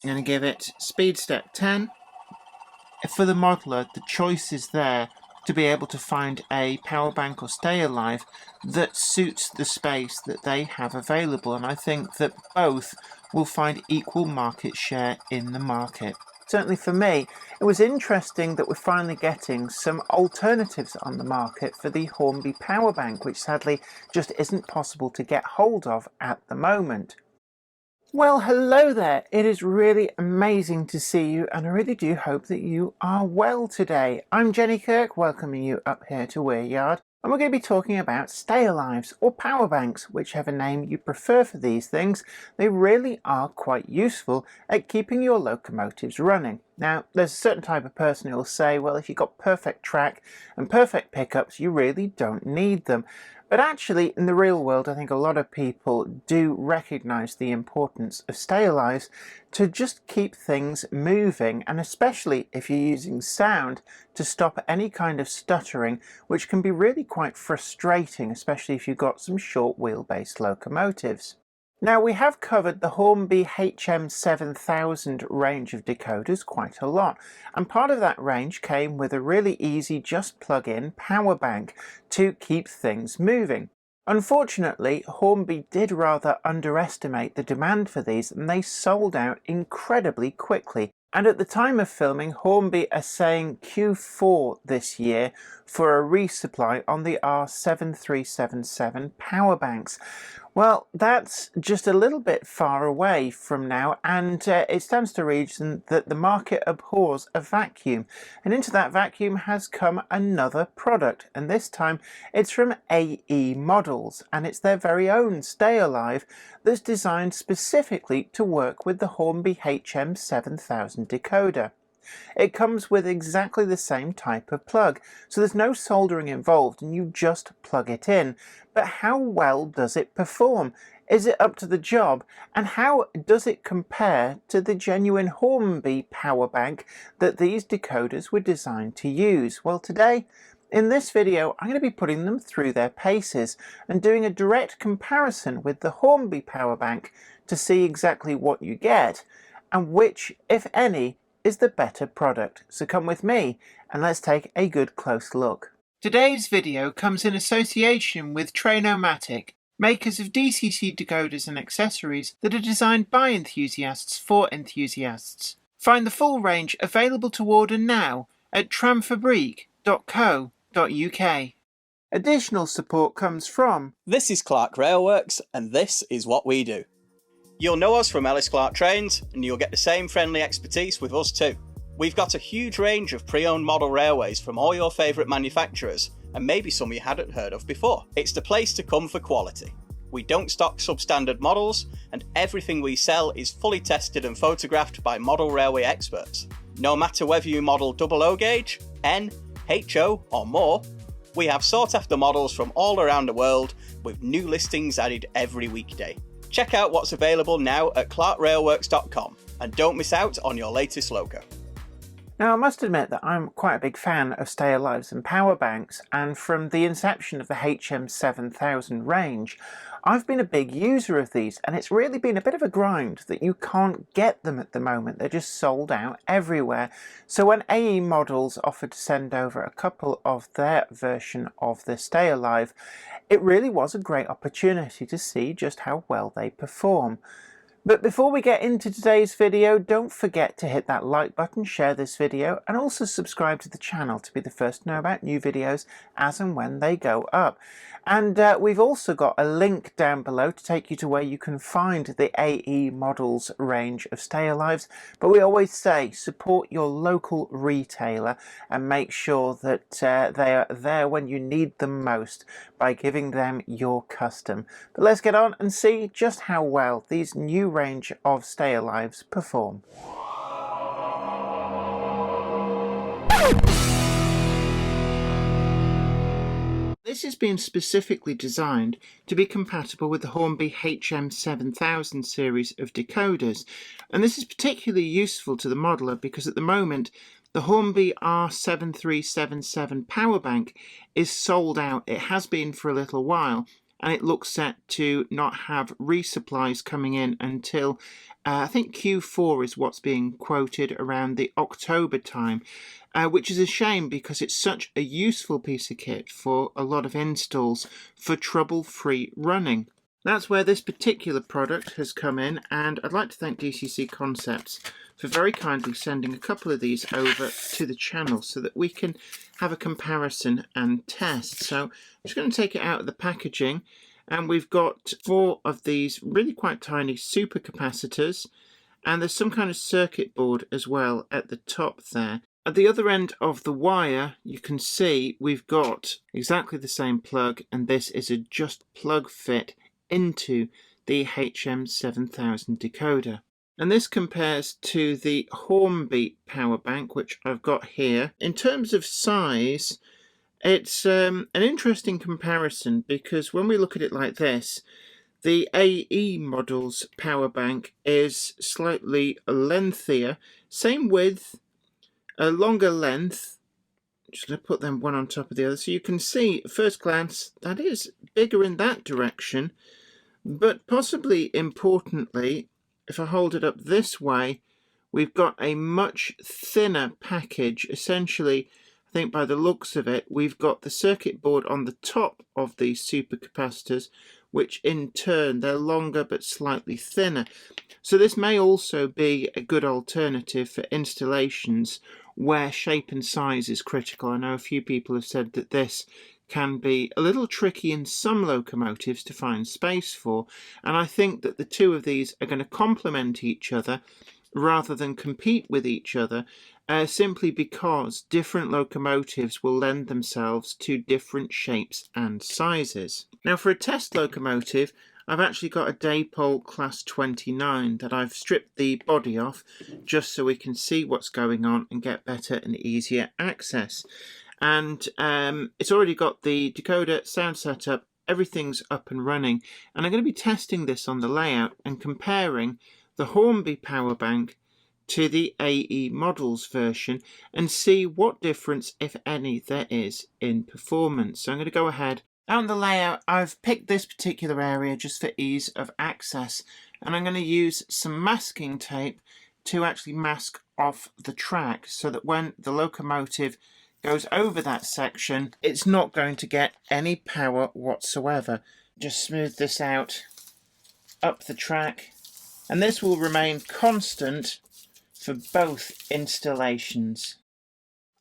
I'm going to give it speed step 10. For the modeler, the choice is there to be able to find a power bank or stay alive that suits the space that they have available, and I think that both will find equal market share in the market. Certainly for me, it was interesting that we're finally getting some alternatives on the market for the Hornby power bank, which sadly just isn't possible to get hold of at the moment. Well, hello there. It is really amazing to see you, and I really do hope that you are well today. I'm Jenny Kirk, welcoming you up here to Weir Yard, and we're going to be talking about stay-alives or power banks, whichever name you prefer for these things. They really are quite useful at keeping your locomotives running. Now, there's a certain type of person who will say, well, if you've got perfect track and perfect pickups, you really don't need them. But actually, in the real world, I think a lot of people do recognise the importance of stay-alives to just keep things moving, and especially if you're using sound to stop any kind of stuttering, which can be really quite frustrating, especially if you've got some short wheelbase locomotives. Now, we have covered the Hornby HM7000 range of decoders quite a lot, and part of that range came with a really easy just plug-in power bank to keep things moving. Unfortunately, Hornby did rather underestimate the demand for these, and they sold out incredibly quickly. And at the time of filming, Hornby are saying Q4 this year for a resupply on the R7377 power banks. Well, that's just a little bit far away from now, and it stands to reason that the market abhors a vacuum. And into that vacuum has come another product, and this time it's from AE Models, and it's their very own stay alive that's designed specifically to work with the Hornby HM7000 decoder. It comes with exactly the same type of plug, so there's no soldering involved and you just plug it in. But how well does it perform? Is it up to the job? And how does it compare to the genuine Hornby power bank that these decoders were designed to use? Well, today, in this video, I'm going to be putting them through their paces and doing a direct comparison with the Hornby power bank to see exactly what you get and which, if any, is the better product. So come with me and let's take a good close look. Today's video comes in association with Trainomatic, makers of DCC decoders and accessories that are designed by enthusiasts for enthusiasts. Find the full range available to order now at tramfrabriek.co.uk. Additional support comes from... This is Clark Railworks, and this is what we do. You'll know us from Ellis Clark Trains, and you'll get the same friendly expertise with us too. We've got a huge range of pre-owned model railways from all your favourite manufacturers, and maybe some you hadn't heard of before. It's the place to come for quality. We don't stock substandard models, and everything we sell is fully tested and photographed by model railway experts. No matter whether you model 00 gauge, N, HO or more, we have sought after models from all around the world with new listings added every weekday. Check out what's available now at clarkrailworks.com and don't miss out on your latest loco. Now, I must admit that I'm quite a big fan of stay-alives and power banks, and from the inception of the HM7000 range, I've been a big user of these, and it's really been a bit of a grind that you can't get them at the moment. They're just sold out everywhere. So when AE Models offered to send over a couple of their version of the stay alive, it really was a great opportunity to see just how well they perform. But before we get into today's video, don't forget to hit that like button, share this video, and also subscribe to the channel to be the first to know about new videos as and when they go up. And we've also got a link down below to take you to where you can find the AE Models range of stay-alives. But we always say support your local retailer and make sure that they are there when you need them most by giving them your custom. But let's get on and see just how well these new range of stay-alives perform. This has been specifically designed to be compatible with the Hornby HM7000 series of decoders, and this is particularly useful to the modeler because at the moment the Hornby R7377 power bank is sold out. It has been for a little while, and it looks set to not have resupplies coming in until I think Q4 is what's being quoted, around the October time, which is a shame because it's such a useful piece of kit for a lot of installs for trouble-free running. That's where this particular product has come in, and I'd like to thank DCC Concepts for very kindly sending a couple of these over to the channel so that we can have a comparison and test. So I'm just going to take it out of the packaging, and we've got 4 of these really quite tiny super capacitors, and there's some kind of circuit board as well at the top there. At the other end of the wire, you can see we've got exactly the same plug, and this is a just plug fit into the HM7000 decoder. And this compares to the Hornby power bank, which I've got here. In terms of size, it's an interesting comparison, because when we look at it like this, the AE model's power bank is slightly lengthier, same width, a longer length. Just going to put them one on top of the other, so you can see at first glance that is bigger in that direction. But possibly importantly, if I hold it up this way, we've got a much thinner package. Essentially, I think by the looks of it, we've got the circuit board on the top of these supercapacitors, which in turn, they're longer but slightly thinner. So this may also be a good alternative for installations where shape and size is critical. I know a few people have said that this can be a little tricky in some locomotives to find space for, and I think that the two of these are going to complement each other rather than compete with each other, simply because different locomotives will lend themselves to different shapes and sizes. Now, for a test locomotive, I've actually got a Daypole Class 29 that I've stripped the body off just so we can see what's going on and get better and easier access. And it's already got the decoder, sound setup, everything's up and running. And I'm going to be testing this on the layout and comparing the Hornby power bank to the AE models version and see what difference, if any, there is in performance. So I'm going to go ahead. On the layout, I've picked this particular area just for ease of access, and I'm going to use some masking tape to actually mask off the track so that when the locomotive goes over that section, it's not going to get any power whatsoever. Just smooth this out up the track, and this will remain constant for both installations.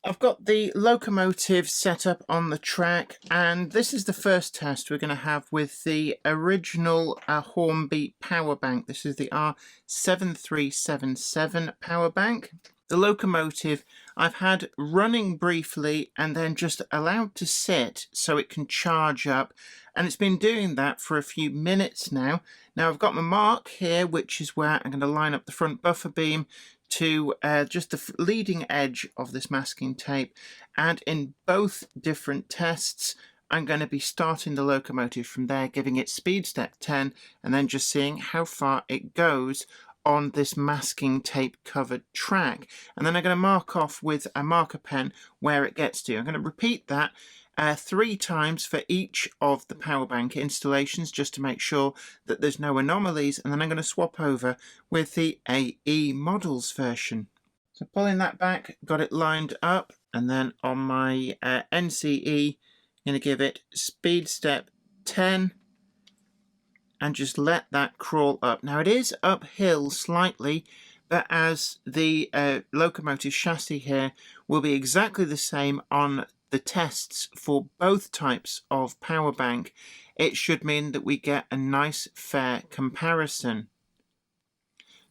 I've got the locomotive set up on the track, and this is the first test we're going to have with the original Hornby power bank. This is the R7377 power bank. The locomotive I've had running briefly and then just allowed to sit so it can charge up, and it's been doing that for a few minutes now. Now I've got my mark here, which is where I'm going to line up the front buffer beam to just the leading edge of this masking tape, and in both different tests I'm going to be starting the locomotive from there, giving it speed step 10 and then just seeing how far it goes on this masking tape covered track, and then I'm going to mark off with a marker pen where it gets to. I'm going to repeat that 3 times for each of the power bank installations just to make sure that there's no anomalies, and then I'm going to swap over with the AE models version. So pulling that back, got it lined up, and then on my NCE I'm going to give it speed step 10 and just let that crawl up. Now it is uphill slightly, but as the locomotive chassis here will be exactly the same on the tests for both types of power bank, it should mean that we get a nice fair comparison.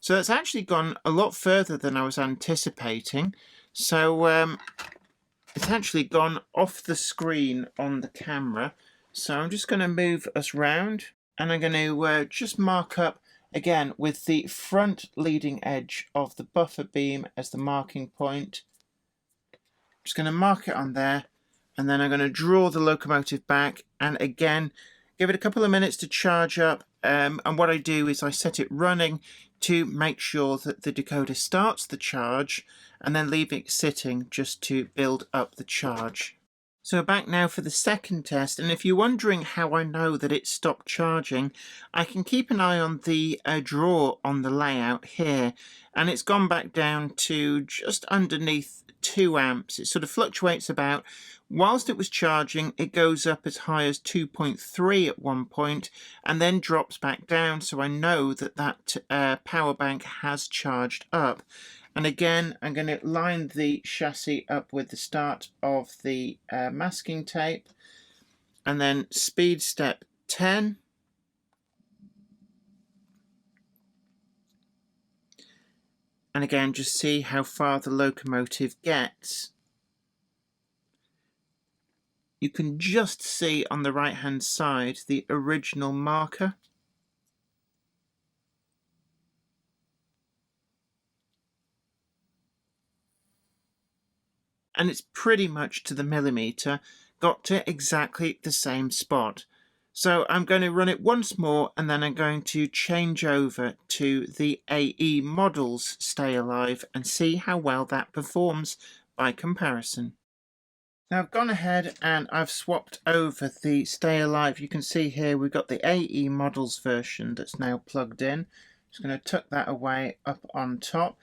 So that's actually gone a lot further than I was anticipating. So it's actually gone off the screen on the camera. So I'm just going to move us round, and I'm going to just mark up again with the front leading edge of the buffer beam as the marking point. Just going to mark it on there, and then I'm going to draw the locomotive back and again give it a couple of minutes to charge up, and what I do is I set it running to make sure that the decoder starts the charge and then leave it sitting just to build up the charge. So back now for the second test, and if you're wondering how I know that it stopped charging, I can keep an eye on the drawer on the layout here, and it's gone back down to just underneath 2 amps. It sort of fluctuates about. Whilst it was charging, it goes up as high as 2.3 at one point, and then drops back down, so I know that that power bank has charged up. And again, I'm going to line the chassis up with the start of the masking tape, and then speed step 10. And again, just see how far the locomotive gets. You can just see on the right hand side the original marker. And it's pretty much to the millimetre, got to exactly the same spot. So I'm going to run it once more, and then I'm going to change over to the AE Models Stay Alive and see how well that performs by comparison. Now I've gone ahead and I've swapped over the Stay Alive. You can see here we've got the AE Models version that's now plugged in. Just going to tuck that away up on top,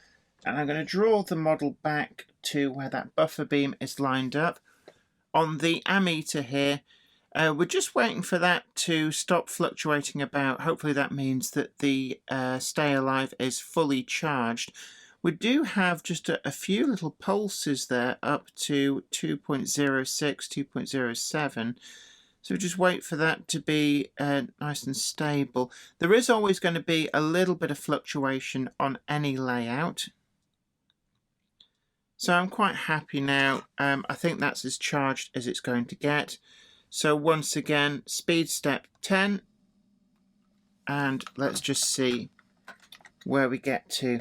and I'm going to draw the model back to where that buffer beam is lined up. On the ammeter here, we're just waiting for that to stop fluctuating about. Hopefully that means that the Stay Alive is fully charged. We do have just a few little pulses there up to 2.06, 2.07. So just wait for that to be nice and stable. There is always going to be a little bit of fluctuation on any layout. So I'm quite happy now. I think that's as charged as it's going to get. So once again, speed step 10, and let's just see where we get to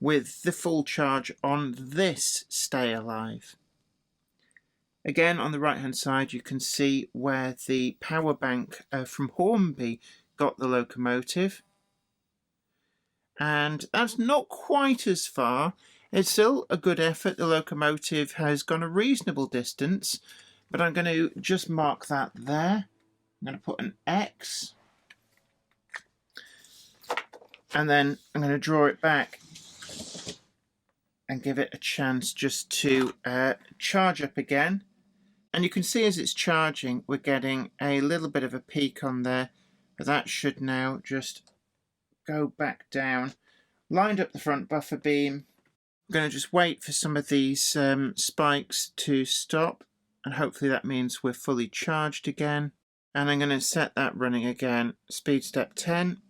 with the full charge on this Stay Alive. Again, on the right hand side, you can see where the power bank from Hornby got the locomotive. And that's not quite as far. It's still a good effort. The locomotive has gone a reasonable distance, but I'm going to just mark that there. I'm going to put an X, and then I'm going to draw it back and give it a chance just to charge up again. And you can see as it's charging, we're getting a little bit of a peak on there, but that should now just go back down. Lined up the front buffer beam. I'm going to just wait for some of these spikes to stop, and hopefully that means we're fully charged again. And I'm going to set that running again. Speed step 10.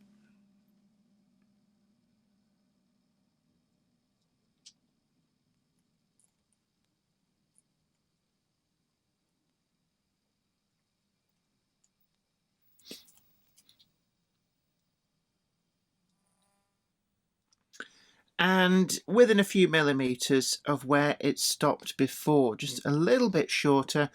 And within a few millimeters of where it stopped before, just a little bit shorter,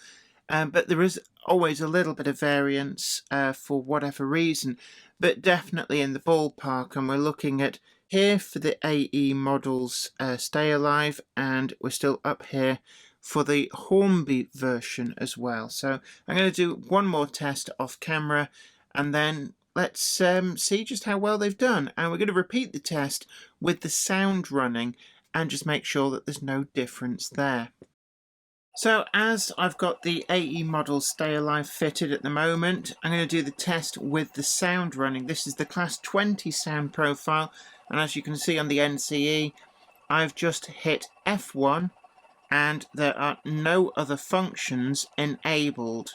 but there is always a little bit of variance for whatever reason, but definitely in the ballpark. And we're looking at here for the AE Models Stay Alive, and we're still up here for the Hornby version as well. So I'm going to do one more test off camera, and then let's see just how well they've done. And we're going to repeat the test with the sound running and just make sure that there's no difference there. So as I've got the AE Models Stay Alive fitted at the moment, I'm going to do the test with the sound running. This is the Class 20 sound profile, and as you can see on the NCE, I've just hit F1 and there are no other functions enabled.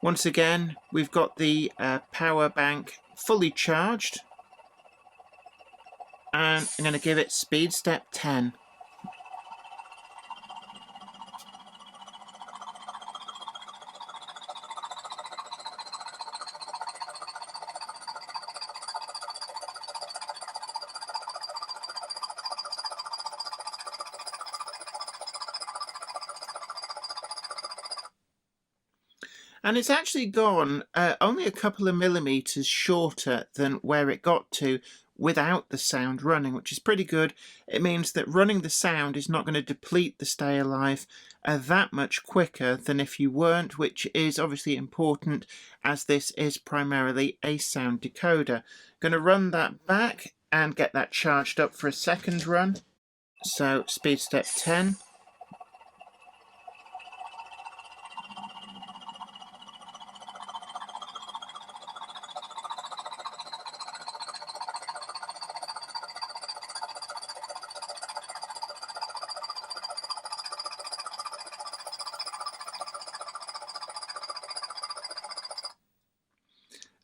Once again, we've got the power bank fully charged, and I'm going to give it speed step 10. And it's actually gone only a couple of millimeters shorter than where it got to without the sound running, which is pretty good. It means that running the sound is not going to deplete the stay alive that much quicker than if you weren't, which is obviously important as this is primarily a sound decoder. Going to run that back and get that charged up for a second run. So speed step 10.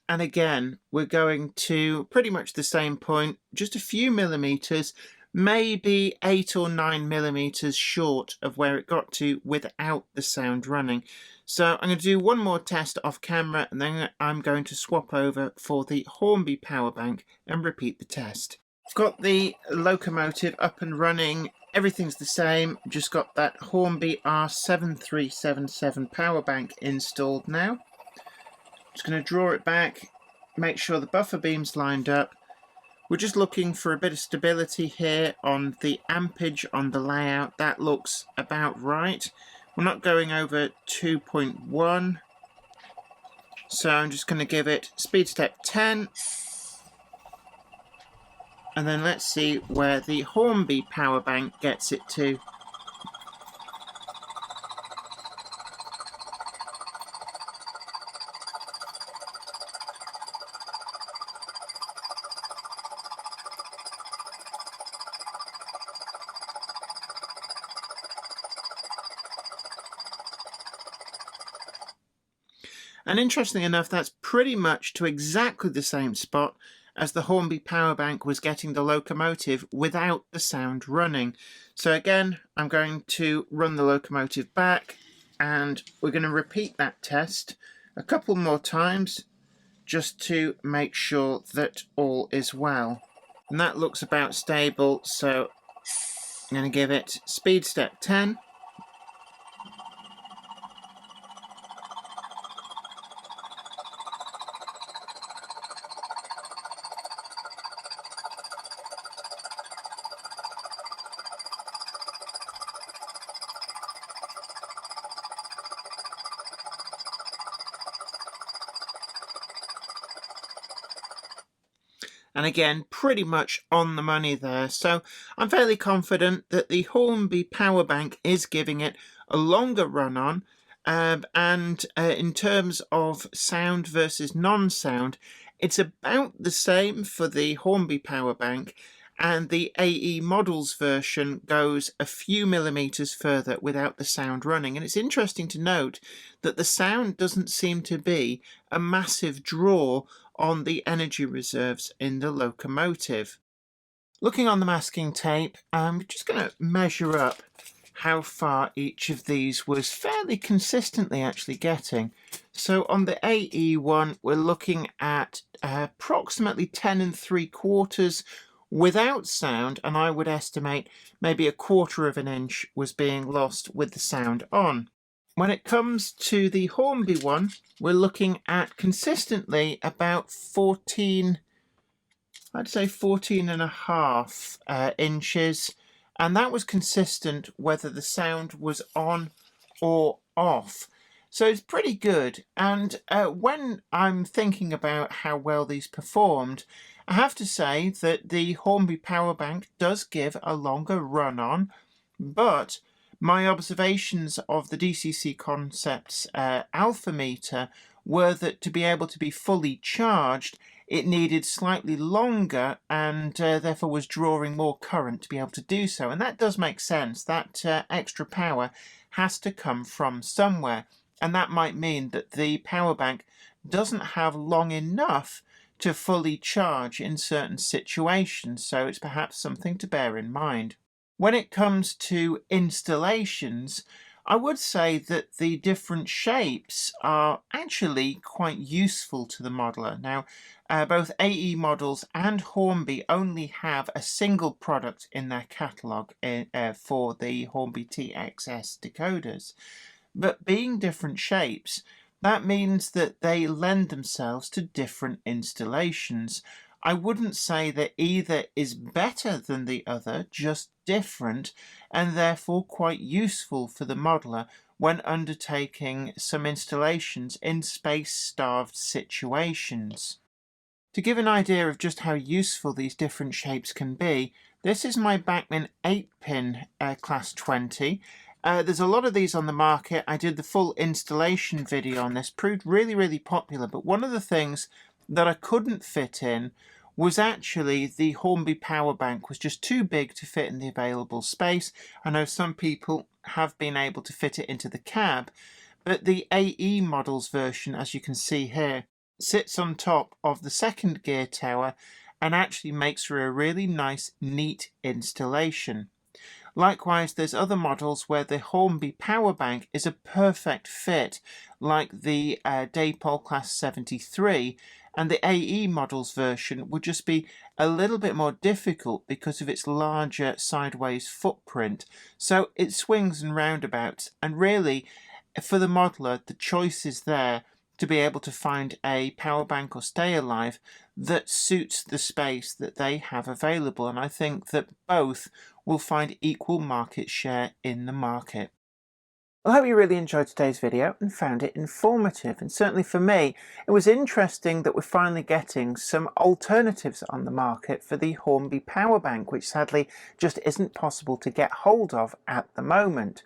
And again, we're going to pretty much the same point, just a few millimeters, maybe 8 or 9 millimeters short of where it got to without the sound running. So I'm going to do one more test off camera, and then I'm going to swap over for the Hornby power bank and repeat the test. I've got the locomotive up and running. Everything's the same, just got that Hornby R7377 power bank installed now. Just going to draw it back, make sure the buffer beam's lined up. We're just looking for a bit of stability here on the ampage on the layout. That looks about right. We're not going over 2.1. So I'm just going to give it speed step 10. And then let's see where the Hornby power bank gets it to. And interestingly enough, that's pretty much to exactly the same spot as the Hornby power bank was getting the locomotive without the sound running. So again, I'm going to run the locomotive back, and we're going to repeat that test a couple more times just to make sure that all is well. And that looks about stable, so I'm going to give it speed step 10. And again, pretty much on the money there. So I'm fairly confident that the Hornby power bank is giving it a longer run on. And in terms of sound versus non-sound, it's about the same for the Hornby power bank. And the AE models version goes a few millimeters further without the sound running. And it's interesting to note that the sound doesn't seem to be a massive draw on the energy reserves in the locomotive. Looking on the masking tape, I'm just going to measure up how far each of these was fairly consistently actually getting. So on the AE one, we're looking at approximately 10 3/4 without sound, and I would estimate maybe 1/4 of an inch was being lost with the sound on. When it comes to the Hornby one, we're looking at consistently about 14, I'd say 14.5 inches, and that was consistent whether the sound was on or off. So it's pretty good. And when I'm thinking about how well these performed, I have to say that the Hornby power bank does give a longer run on, but my observations of the DCC Concepts alpha meter were that to be able to be fully charged, it needed slightly longer and therefore was drawing more current to be able to do so. And that does make sense. That extra power has to come from somewhere. And that might mean that the power bank doesn't have long enough to fully charge in certain situations. So it's perhaps something to bear in mind. When it comes to installations, I would say that the different shapes are actually quite useful to the modeler. Now, both AE models and Hornby only have a single product in their catalogue for the Hornby TXS decoders. But being different shapes, that means that they lend themselves to different installations. I wouldn't say that either is better than the other, just different, and therefore quite useful for the modeller when undertaking some installations in space-starved situations. To give an idea of just how useful these different shapes can be, this is my Bachmann 8-pin class 20. There's a lot of these on the market. I did the full installation video on this, proved really popular, but one of the things that I couldn't fit in was actually the Hornby power bank was just too big to fit in the available space. I know some people have been able to fit it into the cab, but the AE models version, as you can see here, sits on top of the second gear tower and actually makes for a really nice, neat installation. Likewise, there's other models where the Hornby power bank is a perfect fit, like the Daypol Class 73, and the AE models version would just be a little bit more difficult because of its larger sideways footprint. So it swings and roundabouts, and really, for the modeller, the choice is there to be able to find a power bank or stay alive that suits the space that they have available, and I think that both will find equal market share in the market. I hope you really enjoyed today's video and found it informative, and certainly for me it was interesting that we're finally getting some alternatives on the market for the Hornby power bank, which sadly just isn't possible to get hold of at the moment.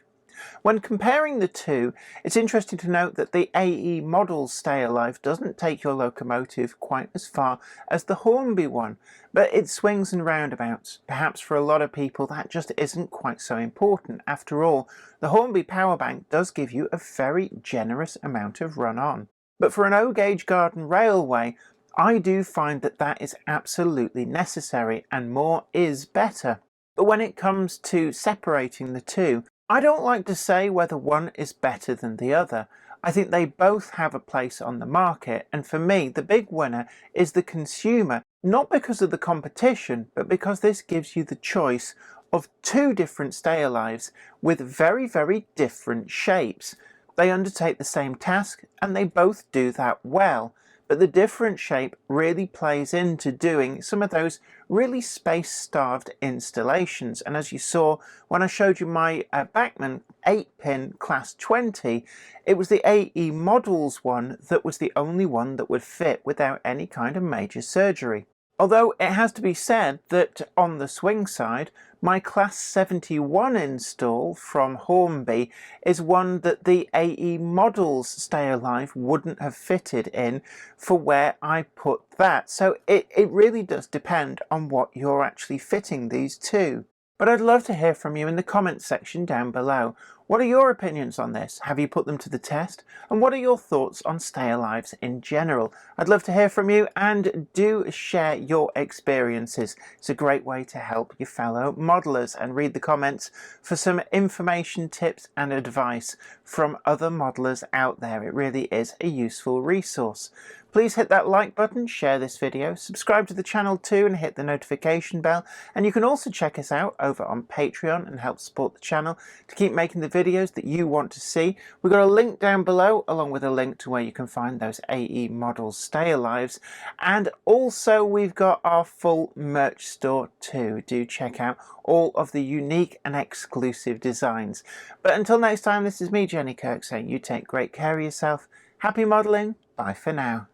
When comparing the two, it's interesting to note that the AE model's stay alive doesn't take your locomotive quite as far as the Hornby one, but it swings and roundabouts. Perhaps for a lot of people that just isn't quite so important. After all, the Hornby power bank does give you a very generous amount of run-on. But for an O-gauge garden railway, I do find that that is absolutely necessary, and more is better. But when it comes to separating the two, I don't like to say whether one is better than the other. I think they both have a place on the market, and for me the big winner is the consumer, not because of the competition, but because this gives you the choice of two different stay alives with very different shapes. They undertake the same task and they both do that well, but the different shape really plays into doing some of those really space-starved installations. And as you saw when I showed you my Bachmann 8-pin class 20, it was the AE models one that was the only one that would fit without any kind of major surgery. Although it has to be said that on the swing side, my Class 71 install from Hornby is one that the AE models stay alive wouldn't have fitted in for where I put that. So it really does depend on what you're actually fitting these to. But I'd love to hear from you in the comments section down below. What are your opinions on this? Have you put them to the test? And what are your thoughts on stay alives in general? I'd love to hear from you, and do share your experiences. It's a great way to help your fellow modelers, and read the comments for some information, tips and advice from other modelers out there. It really is a useful resource. Please hit that like button, share this video, subscribe to the channel too, and hit the notification bell. And you can also check us out over on Patreon and help support the channel to keep making the videos that you want to see. We've got a link down below, along with a link to where you can find those AE models stay alives. And also we've got our full merch store too. Do check out all of the unique and exclusive designs. But until next time, this is me, Jenny Kirk, saying you take great care of yourself. Happy modelling. Bye for now.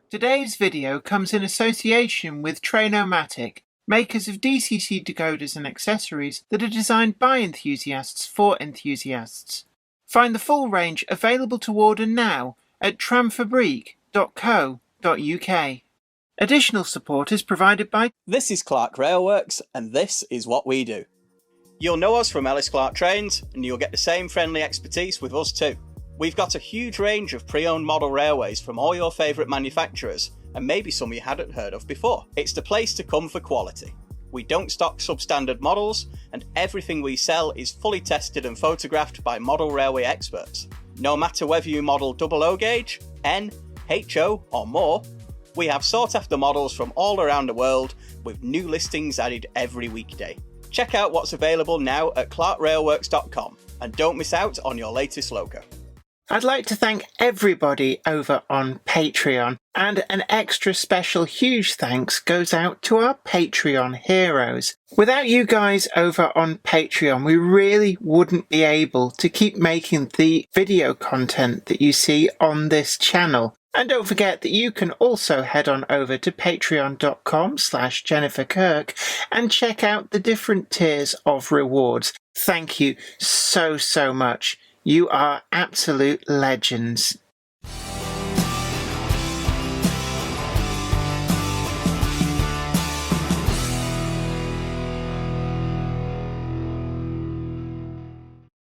Today's video comes in association with Trainomatic, makers of DCT decoders and accessories that are designed by enthusiasts for enthusiasts. Find the full range available to order now at tramfrabriek.co.uk. Additional support is provided by... This is Clark Railworks, and this is what we do. You'll know us from Ellis Clark Trains, and you'll get the same friendly expertise with us too. We've got a huge range of pre-owned model railways from all your favourite manufacturers, and maybe some you hadn't heard of before. It's the place to come for quality. We don't stock substandard models, and everything we sell is fully tested and photographed by model railway experts. No matter whether you model double O gauge, N, HO or more, we have sought after models from all around the world with new listings added every weekday. Check out what's available now at clarkrailworks.com, and don't miss out on your latest logo. I'd like to thank everybody over on Patreon, and an extra special huge thanks goes out to our Patreon heroes. Without you guys over on Patreon, we really wouldn't be able to keep making the video content that you see on this channel. And don't forget that you can also head on over to patreon.com/Jennifer Kirk and check out the different tiers of rewards. Thank you so much. You are absolute legends.